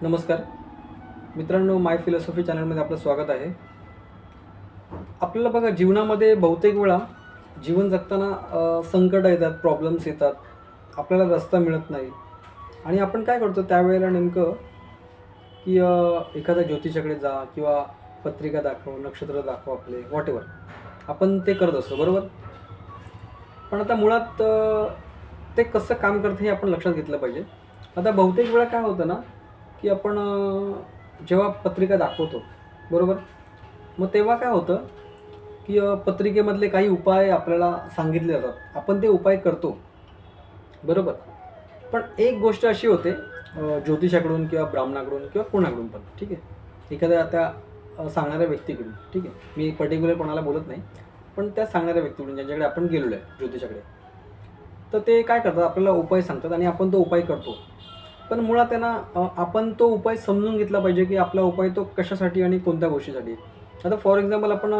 नमस्कार मित्रांनो, माय फिलॉसॉफी चॅनलमध्ये आपलं स्वागत आहे. आपल्याला बघा, जीवनामध्ये बहुतेक वेळा जीवन जगताना संकट येतात, प्रॉब्लेम्स येतात, आपल्याला रस्ता मिळत नाही आणि आपण काय करतो त्यावेळेला नेमकं की एखाद्या ज्योतिषाकडे जा किंवा पत्रिका दाखव, नक्षत्र दाखव, आपले व्हॉटएव्हर आपण ते करत असतो, बरोबर. पण आता मुळात ते कसं काम करतं हे आपण लक्षात घेतलं पाहिजे. आता बहुतेक वेळा काय होतं ना, की आपण जेव्हा पत्रिका दाखवतो, बरोबर, मग तेव्हा काय होतं की पत्रिकेमधले काही उपाय आपल्याला सांगितले जातात, आपण ते उपाय करतो, बरोबर. पण एक गोष्ट अशी होते, ज्योतिषाकडून किंवा ब्राह्मणाकडून किंवा कोणाकडून पण, ठीक आहे, एखाद्या त्या सांगणाऱ्या व्यक्तीकडून, ठीक आहे, मी पर्टिक्युलर कोणाला बोलत नाही, पण त्या सांगणाऱ्या व्यक्तीकडून ज्यांच्याकडे आपण गेलेलो आहे ज्योतिषाकडे, तर ते काय करतात, आपल्याला उपाय सांगतात आणि आपण तो उपाय करतो. पण मुळात त्यांना आपण तो उपाय समजून घेतला पाहिजे की आपला उपाय तो कशासाठी आणि कोणत्या गोष्टीसाठी. आता फॉर एक्झाम्पल आपण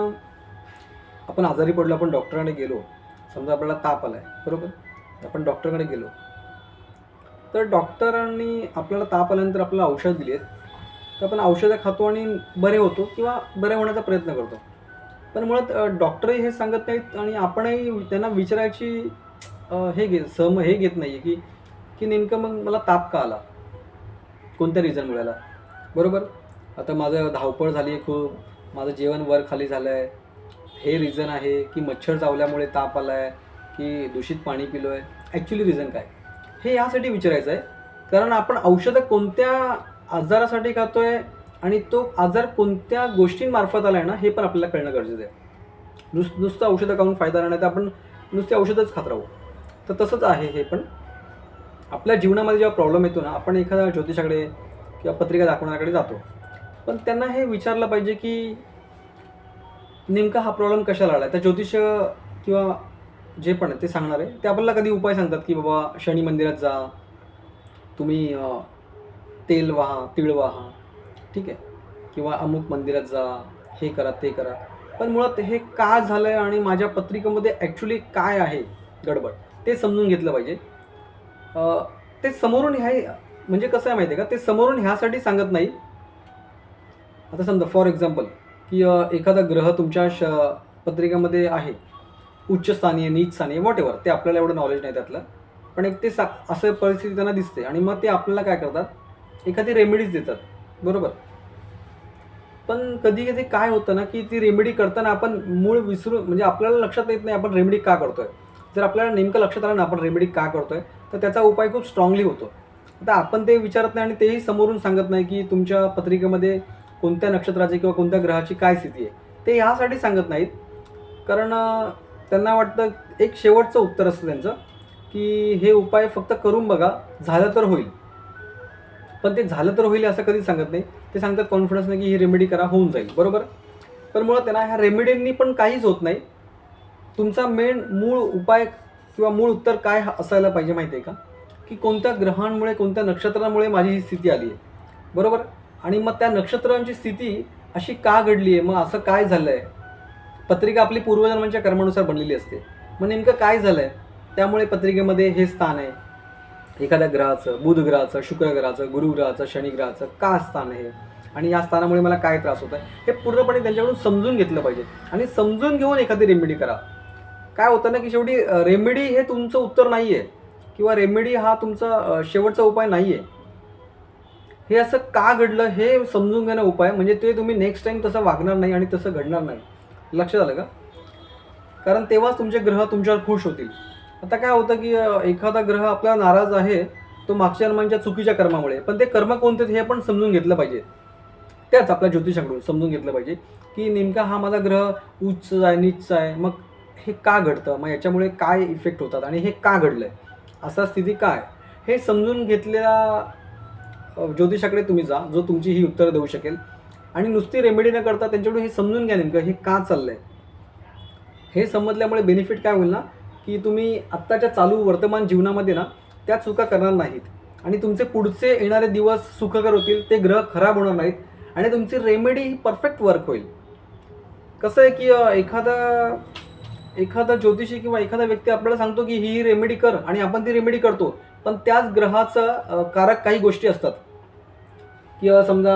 आपण आजारी पडलो, आपण डॉक्टरांकडे गेलो, समजा आपल्याला ताप आला आहे, बरोबर, आपण डॉक्टरकडे गेलो, तर डॉक्टरांनी आपल्याला ताप आल्यानंतर आपल्याला औषध दिली आहेत, तर आपण औषधं खातो आणि बरे होतो किंवा बरे होण्याचा प्रयत्न करतो. पण मुळात डॉक्टरही हे सांगत नाहीत आणि आपणही त्यांना विचारायची हे घेत नाही आहे की की नेमकं मग मला ताप का आला, कोणत्या रिझनमुळे आला, बरोबर. आता माझं धावपळ झाली आहे खूप, माझं जेवण वर खाली झालं आहे, हे रिझन आहे की मच्छर चावल्यामुळे ताप आला आहे, की दूषित पाणी पिलो आहे, ॲक्च्युली रिझन काय, हे यासाठी विचारायचं आहे. कारण आपण औषधं कोणत्या आजारासाठी खातोय आणि तो आजार कोणत्या गोष्टींमार्फत आला आहे ना, हे पण आपल्याला कळणं गरजेचं आहे. नुसतं औषधं खाऊन फायदा नाही, तर आपण नुसते औषधच खात राहू. तर तसंच आहे हे पण. आपल्या जीवनामध्ये जेव्हा प्रॉब्लेम येतो ना, आपण एखाद्या ज्योतिषाकडे किंवा पत्रिका दाखवण्याकडे जातो, पण त्यांना हे विचारलं पाहिजे की नेमका हा प्रॉब्लेम कशाला आला आहे. तर ज्योतिष किंवा जे पण आहे ते सांगणार आहे, ते आपल्याला कधी उपाय सांगतात की बाबा शनी मंदिरात जा, तुम्ही तेल वाहा, तीळ वाहा, ठीक आहे, किंवा अमुक मंदिरात जा, हे करा, ते करा. पण मुळात हे का झालं आहे आणि माझ्या पत्रिकेमध्ये ॲक्च्युली काय आहे गडबड, ते समजून घेतलं पाहिजे. ते समोरून म्हणजे कसं आहे माहिती आहे का, ते समोरून ह्यासाठी सांगत नाही. आता समजा फॉर एक्झाम्पल की एखादा ग्रह तुमच्या पत्रिकेमध्ये आहे, उच्च स्थानी आहे, नीच स्थानी आहे, व्हॉटएव्हर, ते आपल्याला एवढं नॉलेज नाही त्यातलं. पण एक ते असं परिस्थिती त्यांना दिसते आणि मग ते आपल्याला काय करतात, एखादी रेमेडीज देतात, बरोबर. पण कधी कधी काय होतं ना, की ती रेमेडी करताना आपण मूळ विसरून, म्हणजे आपल्याला लक्षात येत नाही आपण रेमेडी का करतोय. जर आपल्याला नेमकं लक्षात आलं ना आपण रेमेडी का करतोय, तर त्याचा उपाय खूप स्ट्रॉंगली होतो. आता आपण ते विचारत नाही आणि तेही समोरून सांगत नाही की तुमच्या पत्रिकेमध्ये कोणत्या नक्षत्राची किंवा कोणत्या ग्रहाची काय स्थिती आहे. ते ह्यासाठी सांगत नाहीत कारण त्यांना वाटतं, एक शेवटचं उत्तर असतं त्यांचं, की हे उपाय फक्त करून बघा, झालं तर होईल. पण ते झालं तर होईल असं कधीच सांगत नाही. ते सांगतात कॉन्फिडन्सने की ही रेमेडी करा, होऊन जाईल, बरोबर. पण मुळात आहे ना, ह्या रेमेडींनी पण काहीच होत नाही. तुमचा मूळ उपाय किंवा मूळ उत्तर काय असायला पाहिजे माहिती आहे का, की कोणत्या ग्रहांमुळे, कोणत्या नक्षत्रामुळे माझी ही स्थिती आली आहे, बरोबर. आणि मग त्या नक्षत्रांची स्थिती अशी का घडली आहे, मग असं काय झालं आहे. पत्रिका आपली पूर्वजन्मांच्या कर्मानुसार बनलेली असते. मग नेमकं काय झालं आहे, त्यामुळे पत्रिकेमध्ये हे स्थान आहे, एखाद्या ग्रहाचं, बुध ग्रहाचं, शुक्र ग्रहाचं, गुरु ग्रहाचं, शनी ग्रहाचं का स्थान आहे आणि या स्थानामुळे मला काय त्रास होत आहे, हे पूर्णपणे त्यांच्याकडून समजून घेतलं पाहिजे. आणि समजून घेऊन एखादी रेमेडी करा. काय होतं ना, की शेवटी रेमेडी हे तुमचं उत्तर नाही आहे किंवा रेमेडी हा तुमचा शेवटचा उपाय नाही आहे. हे असं का घडलं हे समजून घेणं उपाय, म्हणजे ते तुम्ही नेक्स्ट टाईम तसं वागणार नाही आणि तसं घडणार नाही. लक्षात आलं का. कारण तेव्हाच तुमचे ग्रह तुमच्यावर खुश होतील. आता काय होतं की एखादा ग्रह आपला नाराज आहे, तो मागच्या जन्मांच्या चुकीच्या कर्मामुळे, पण ते कर्म कोणते हे पण समजून घेतलं पाहिजे. त्याच आपल्या ज्योतिषाकडून समजून घेतलं पाहिजे की नेमका हा माझा ग्रह उच्च आहे, नीच आहे, मग हे का घडतं, मग याच्यामुळे काय इफेक्ट होतात आणि हे का घडलं आहे, असा स्थिती काय, हे समजून घेतलेल्या ज्योतिषाकडे तुम्ही जा, जो तुमची ही उत्तरं देऊ शकेल. आणि नुसती रेमेडी न करता त्यांच्याकडून हे समजून घ्या नेमकं हे का चाललं आहे. हे समजल्यामुळे बेनिफिट काय होईल ना, की तुम्ही आत्ताच्या चालू वर्तमान जीवनामध्ये ना त्या चुका करणार नाहीत आणि तुमचे पुढचे येणारे दिवस सुखकर होतील, ते ग्रह खराब होणार नाहीत आणि तुमची रेमेडी ही परफेक्ट वर्क होईल. कसं आहे की एखादा ज्योतिषी किंवा एखादा व्यक्ती आपल्याला सांगतो की ही रेमेडी कर आणि आपण ती रेमेडी करतो, पण त्याच ग्रहाचा कारक काही गोष्टी असतात किंवा समजा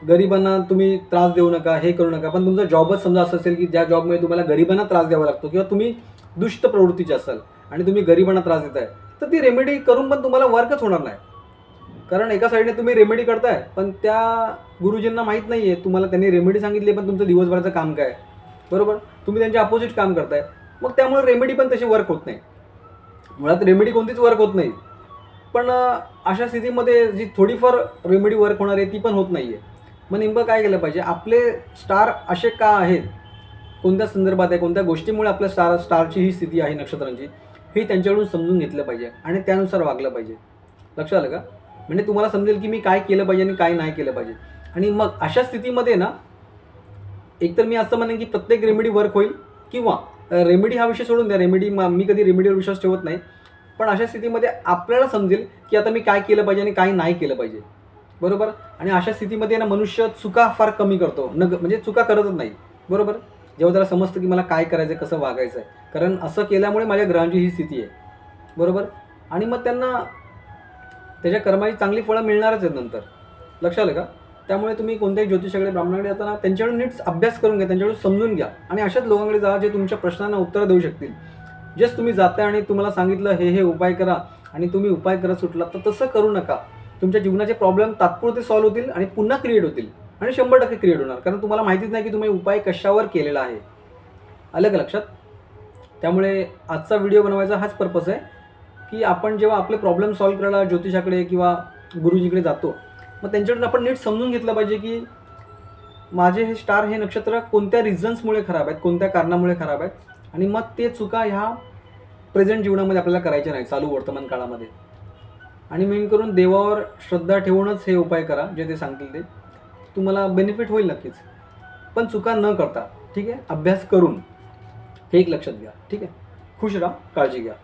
गरिबांना तुम्ही त्रास देऊ नका, हे करू नका. पण तुमचा जॉबच समजा असं असेल की ज्या जॉबमुळे तुम्हाला गरिबांना त्रास द्यावा लागतो किंवा तुम्ही दुष्ट प्रवृत्तीचे असाल आणि तुम्ही गरिबांना त्रास देताय, तर ती रेमेडी करून पण तुम्हाला वर्कच होणार नाही. कारण एका साईडने तुम्ही रेमेडी करताय, पण त्या गुरुजींना माहीत नाही आहे तुम्हाला त्यांनी रेमेडी सांगितली, पण तुमचं दिवसभराचं काम काय, बरोबर? तुम्ही त्यांच्या अपोजिट काम करताय. मग त्यामुळे रेमेडी पण तशी वर्क होत नाही. मुळात रेमेडी कोणतीच वर्क होत नाही. पण अशा स्थितीमध्ये जी थोडीफार रेमेडी वर्क होणार आहे ती पण होत नाही आहे. मग नेमकं काय केलं पाहिजे? आपले स्टार असे का आहेत? कोणत्या संदर्भात आहे? कोणत्या गोष्टीमुळे आपल्या स्टारची ही स्थिती आहे नक्षत्रांची, हे त्यांच्याकडून समजून घेतलं पाहिजे आणि त्यानुसार वागलं पाहिजे. लक्षात आलं का? म्हणजे तुम्हाला समजेल की मी काय केलं पाहिजे आणि काय नाही केलं पाहिजे. आणि मग अशा स्थितीमध्ये ना, एकतर मी असं म्हणेन की प्रत्येक रेमेडी वर्क होईल किंवा रेमेडी हा विषय सोडून द्या. मी कधी रेमेडीवर विश्वास ठेवत नाही. पण अशा स्थितीमध्ये आपल्याला समजेल की आता मी काय केलं पाहिजे आणि काय नाही केलं पाहिजे, बरोबर? आणि अशा स्थितीमध्ये ना मनुष्य चुका फार कमी करतो, म्हणजे चुका करतच नाही, बरोबर? जेव्हा त्याला समजतं की मला काय करायचं आहे, कसं वागायचं आहे. कारण असं केल्यामुळे माझ्या ग्रहांची ही स्थिती आहे, बरोबर? आणि मग त्यांना त्याच्या कर्माची चांगली फळं मिळणारच आहेत नंतर. लक्षात आलं का? त्यामुळे तुम्ही कोणत्याही ज्योतिषाकडे, ब्राह्मणाकडे जाताना त्यांच्याकडून नीट अभ्यास करून घ्या, त्यांच्याकडून समजून घ्या आणि अशाच लोकांकडे जा जे तुमच्या प्रश्नांना उत्तरं देऊ शकतील. जस्ट तुम्ही जाताय आणि तुम्हाला सांगितलं हे उपाय करा आणि तुम्ही उपाय करत सुटलात, तर तसं करू नका. तुमच्या जीवनाचे प्रॉब्लेम तात्पुरते सॉल्व्ह होतील आणि पुन्हा क्रिएट होतील आणि 100% क्रिएट होणार. कारण तुम्हाला माहितीच नाही की तुम्ही उपाय कशावर केलेला आहे. आलं का लक्षात? त्यामुळे आजचा व्हिडिओ बनवायचा हाच पर्पज आहे की आपण जेव्हा आपले प्रॉब्लेम सॉल्व्ह करायला ज्योतिषाकडे किंवा गुरुजीकडे जातो, मग त्यांच्याकडून आपण नीट समजून घेतलं पाहिजे की माझे हे स्टार, हे नक्षत्र कोणत्या रिझन्समुळे खराब आहेत, कोणत्या कारणामुळे खराब आहेत आणि मग ते चुका ह्या प्रेझेंट जीवनामध्ये आपल्याला करायच्या नाही, चालू वर्तमान काळामध्ये. आणि मेन करून देवावर श्रद्धा ठेवूनच हे उपाय करा, जे ते सांगतील ते तुम्हाला बेनिफिट होईल नक्कीच. पण चुका न करता, ठीक आहे? अभ्यास करून, हे एक लक्षात घ्या, ठीक आहे? खुश राहा, काळजी घ्या.